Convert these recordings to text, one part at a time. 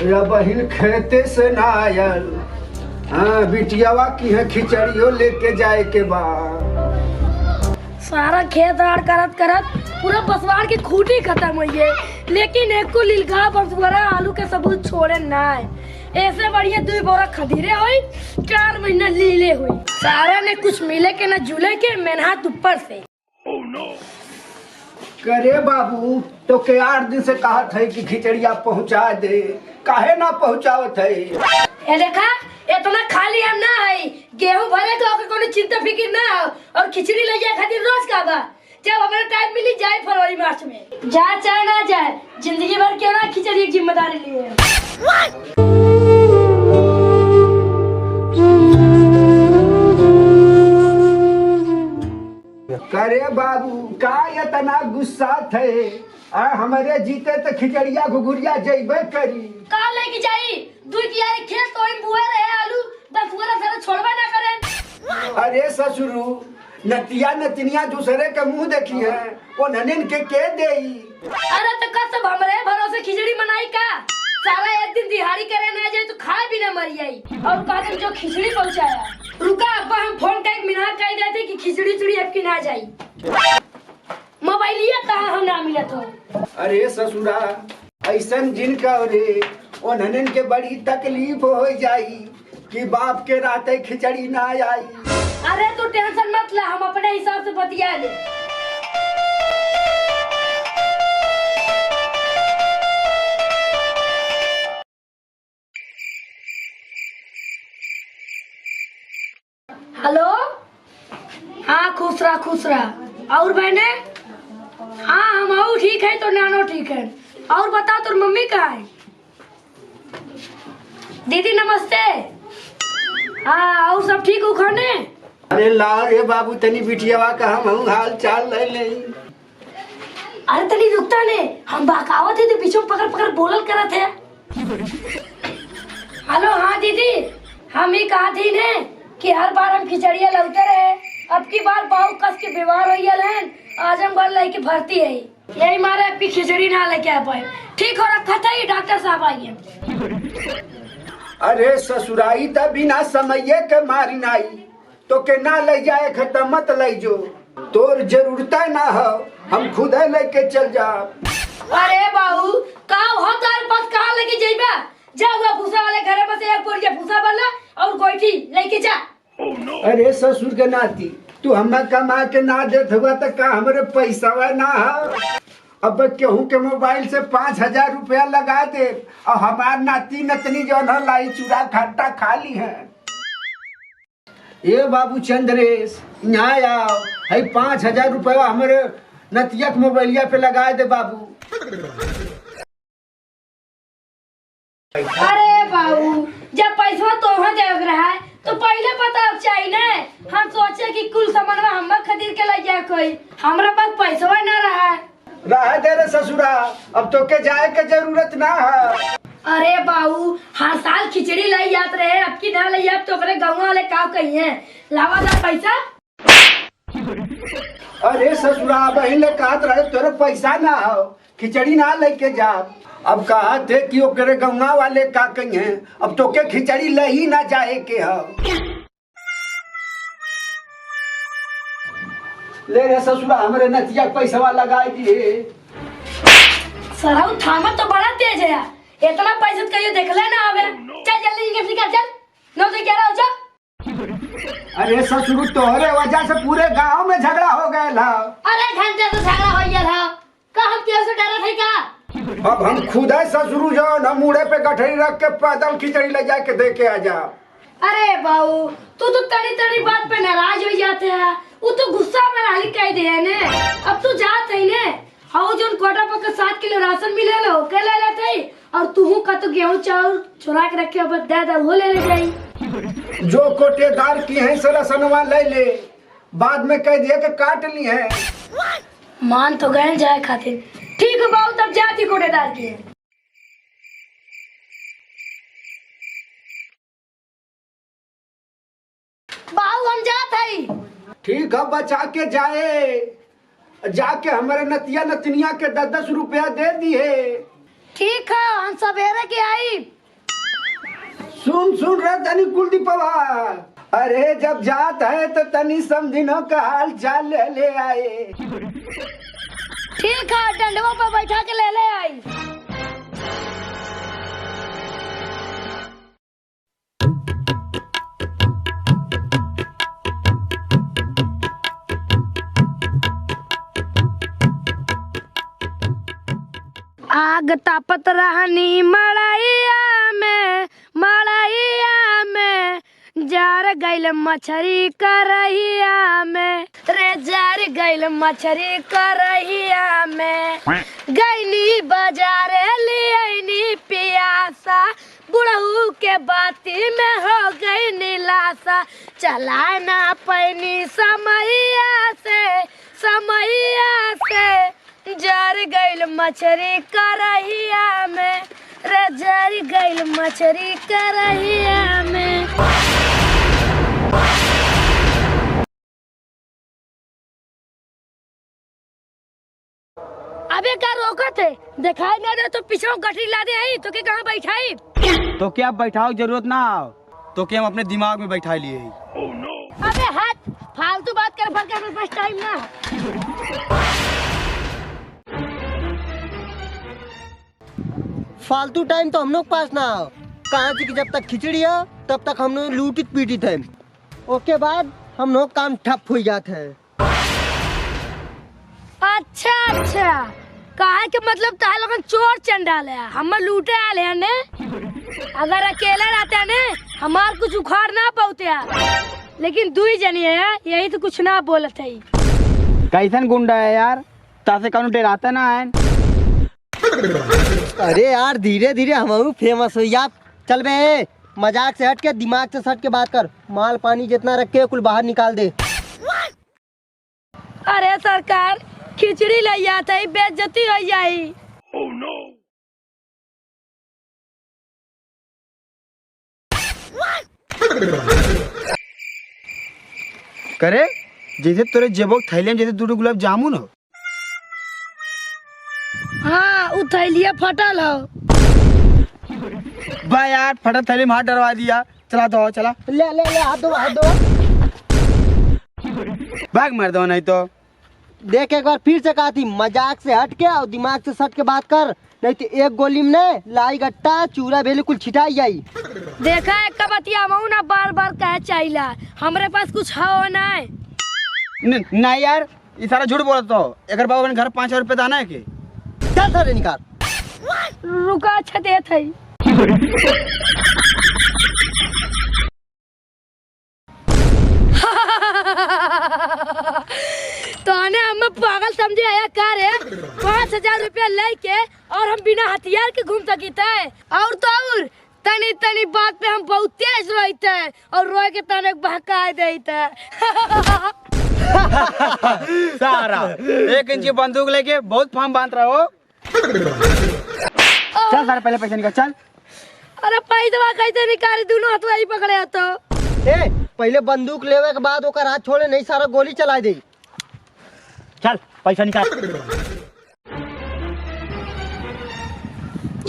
या बहिन खेते से ना आयल। हाँ बिटियावा की है खिचड़ियों लेके जाए के बाद। सारा खेत आड़ करत करत पूरा बसवाड़ की खूटी खत्म हुई है, लेकिन एक को लिलगा बसवाड़ा आलू के सबूत छोड़े ना है। ऐसे बढ़िया 2 बोरा खदीरे हुई, 4 महीना लीले हुई। सारा ने कुछ मिले के न जुले के मेहनत ऊपर से। oh, no. करे बाबू तो के 8 दिन से कहा था कि खिचड़िया पहुंचा दे, काहे ना पहुंचावत है। ये देखा इतना खाली हम ना है, गेहूं भरे तो ओकर कोनो चिंता फिक्र ना हो, और खिचड़ी ले जाए खातिर रोज का बा। जब हमारा टाइम मिली जाए फरवरी मार्च में, जाए चाहे ना जाए जिंदगी भर क्यों ना खिचड़ी की जिम्मेदारी लिए। करे बाबू का इतना गुस्सा थे, हमारे जीते तो खिचड़िया घुघुरिया जेबे करी। का लेके जाई 2 कियारी खेत तो इन बुए रहे आलू, बस पूरा सारा छोड़वा ना करें। अरे ससुरु नतिया नतनिया दूसरे के मुंह देखी है, वो ननिन के देई। अरे तो का सब हमरे भरोसे खिचड़ी बनाई का, सारा एक दिन दिहाड़ी करे ना जाए तो खाए भी ना मर जाई, और कहते जो खिचड़ी पहुंचाया। रुका अब्बा हम फोन का 1 मिनट कह देते कि खिचड़ी चुड़ी आपकी ना जाई। मोबाइलिया कहाँ हम ना मिलत हो। अरे ससुरा ऐसन जिन का रे वो ननिन के बड़ी तकलीफ हो जाई कि बाप के राते खिचड़ी ना आई। अरे तू टेंशन मत ले, हम अपने हिसाब से बतिया ले। हेलो, हाँ खुश रहा। और बहने, हाँ हम आओ ठीक है तो नानो ठीक है। और बता तुर मम्मी कहाँ है? दीदी नमस्ते। हाँ और सब ठीक हो खाने? अरे ला रे बाबू तनी बिटियावा का हम हाल चाल ले ले। अरे तनी रुकता ने, हम बहकावत थे तो पीछे पकड़ पकड़ बोलल करत है। हेलो हाँ दीदी, हम ही कहा थी ने कि हर बार हम खिचड़िया लौटे रहे, अब की बार बाहु कस के बीमार हो गए, आजमगढ़ लेके भर्ती है, यही मारे आपकी खिचड़ी ना लेके आ पाए। ठीक हो रखा था, ये डॉक्टर साहब आइए। अरे ससुराई त बिना समये के मारी नाई तो के ना ले जाए खत्म मत ले जो, तोर जरूरत ना हो हम खुद लेके चल जा। अरे बाबू का हो तार पास कहाँ लेके जाइबा, जा हुआ भूसा वाले घरे बस एक बोरिया भूसा वाला और गोइठी लेके जा। oh, no. अरे ससुर के नाती तू हमें कमा के ना देत हुआ तो का हमारे पैसा ना हो। अब केहू के मोबाइल से 5000 रुपया लगा दे और हमार नाती नतनी जो न लाई चूड़ा खट्टा खा ली है। ये बाबू चंद्रेश यहाँ आओ, है 5000 रुपया हमारे नतिया के मोबाइलिया पे लगा दे बाबू। अरे बाबू जब पैसा तो देख रहा है तो पहले पता चाहिए ना। हम सोचे कि कुल सामान हम खरीद के ले जाए, कोई हमारे पास पैसा ना रहा है। रह दे रे ससुरा, अब तो के जाए के जरूरत ना है। अरे बाबू हर साल खिचड़ी लाई जात रहे, अब की ना लाई तो गाँव वाले का कहिए लावा दा पैसा। अरे ससुरा बहन ले कहत रहे तोरे पैसा ना हो खिचड़ी ना लेके जा, अब कहा थे कि ओकरे गौना वाले का कहिए अब तो के खिचड़ी ले ही ना जाए के हो। ले रे ससुरा हमरे नतिया पैसा लगा दिए। सरहु थामत तो बड़ा तेज है, इतना पैसा कहियो देखले ना आवे। चल जल्दी इनके निकाल, चल 9 से 11 हो जा। अरे ससुर तोहरे वजह से पूरे गांव में झगड़ा हो गया ला। अरे घंटे से झगड़ा हो गया था का, हम तेरे से डरे थे का? अब हम खुद है ससुर जो न मुड़े पे गठरी रख के पैदल खिचड़ी ले जाके दे के आ जा। अरे बाबू तू तो तड़ी तड़ी बात पे नाराज हो जाते है, वो तो गुस्सा में रहली कह दे है ने। अब तू जात है ने, हाउ जोन कोटा पर 7 किलो राशन मिले लो के ले लेते, और तू का तो गेहूं चावल चुरा के रखे अब दे दे वो ले ले जाई। जो कोटेदार की है से रसनवा ले ले, बाद में कह दिए कि काट ली है। मान तो गए जाए खातिर, ठीक है बाबू तब जाती कोटेदार की है। बाबू हम जात है। ठीक है बचा के जाए, जाके हमारे नतिया नतनिया के 10-10 रुपया दे दिए। ठीक है हम सवेरे के आई। सुन सुन रहे तनी कुलदीपवा, अरे जब जात है तो तनी समझिनो का हाल चाल ले आए। ठीक है, डंडवा पर बैठा के ले आई। आग तापत रहनी मड़ैया में जार गैल मछरी करहिया में, रे जार गैल मछरी करहिया में। गैली बाजारे लियनी पियासा, बुढ़ऊ के बाती में हो गई निलासा। चला ना पैनी समैया से जार गैल मछरी करहिया में, रे जार गैल मछरी करहिया में। अबे का रोकत है, दिखाई ना दे तो पीछे गठरी ला दे आई तो के कहाँ बैठाई? तो क्या बैठाओ, जरूरत ना हो तो क्या हम अपने दिमाग में बैठा लिए। अबे हट, फालतू बात कर, फर के पास टाइम ना। फालतू टाइम तो हम लोग पास ना हो। कहाँ से कि जब तक खिचड़ी है तब तक हम लोग लूटित पीटित है, उसके बाद हम लोग काम ठप हो जाते हैं। अच्छा, कहा के मतलब तार लोगन चोर चंडाल है, हम लूटे आले हैं ने। अगर अकेले रहते हैं ने हमार कुछ उखाड़ ना पाते, लेकिन दुई जनी है यही तो कुछ ना बोलत है। कैसन गुंडा है यार, तासे कौन डराता ना है। अरे यार धीरे धीरे हम फेमस हो या। चल बे, मजाक से हट के दिमाग से हट के बात कर। माल पानी जितना रखे कुल बाहर निकाल दे। अरे सरकार, खिचड़ी ले जाता है, बेइज्जती हो जाई। oh, no. करे जैसे तेरे जेबोक थैले में जैसे 2 गुलाब जामुन हो। हाँ, उ थैलिया फटल हो। बा यार, फटा थैली में हाथ डरवा दिया। चला दो, चला ले हाथ दो। भाग मार दो, नहीं तो देख एक बार फिर से कहा थी, मजाक से हट के और दिमाग से सट के बात कर, नहीं तो एक गोली में लाई गट्टा चूरा बेले कुल छिटाई जाई। देखा एक बतिया मऊ ना बार कहे चाहिला, हमरे पास कुछ हो ना। नहीं यार, ये सारा झूठ बोलत हो। अगर बाबा ने घर 5,000 रुपए दाना है के चल सारे निकाल। रुका, अच्छा देत है। तो हम पागल समझे आया का रे? 5,000 रुपया लेके और हम बिना हथियार के घूम सकते है। और तो और तनी बात पे हम बहुत तेज रहते हैं और रोए के तने बहका देते। सारा 1 इंच की बंदूक लेके बहुत फार्म बांध रहा हो। चल सारा पहले पैसा निकाल, चल। अरे पैसा कैसे निकाली, दोनों हाथ ही पकड़े तो। ए, पहले बंदूक लेवे के बाद ओकर हाथ छोड़े, नहीं सारा गोली चला दे। चल पैसा निकाल।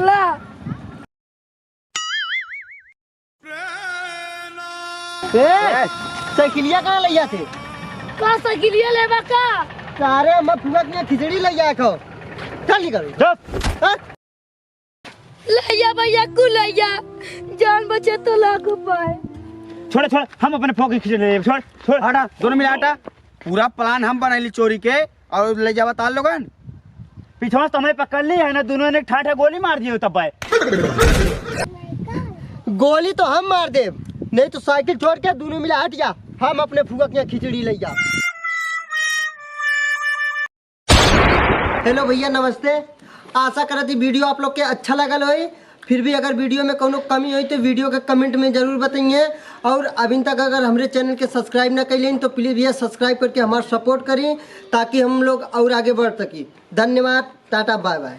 ला साइकिलिया कहाँ ले जाते? का साइकिलिया लेवा का? सारे हम फुगत में खिचड़ी ले जाए खो। चल निकल। ले जा भैया, कु ले जा, जान बचे तो लाख पाए। छोड़, हम अपने फोक की खिचड़ी ले। छोड़ हटा, दोनों मिला हटा। पूरा प्लान हम बनाइली चोरी के और ले जावा ताल लोगन। पीछे तो हमें पकड़ ली है ना, दोनों ने ठाठा गोली मार दी हो तब। गोली तो हम मार दे, नहीं तो साइकिल छोड़ के दोनों मिला हट जा। हम अपने फुगक में खिचड़ी ले जा। हेलो भैया, नमस्ते। आशा करती वीडियो आप लोग के अच्छा लगल होई। फिर भी अगर वीडियो में कोनो कमी हुई तो वीडियो के कमेंट में जरूर बताइए। और अभी तक अगर हमारे चैनल के सब्सक्राइब ना करें तो प्लीज़ भैया सब्सक्राइब करके हमारा सपोर्ट करें, ताकि हम लोग और आगे बढ़ सकें। धन्यवाद, टाटा, बाय बाय।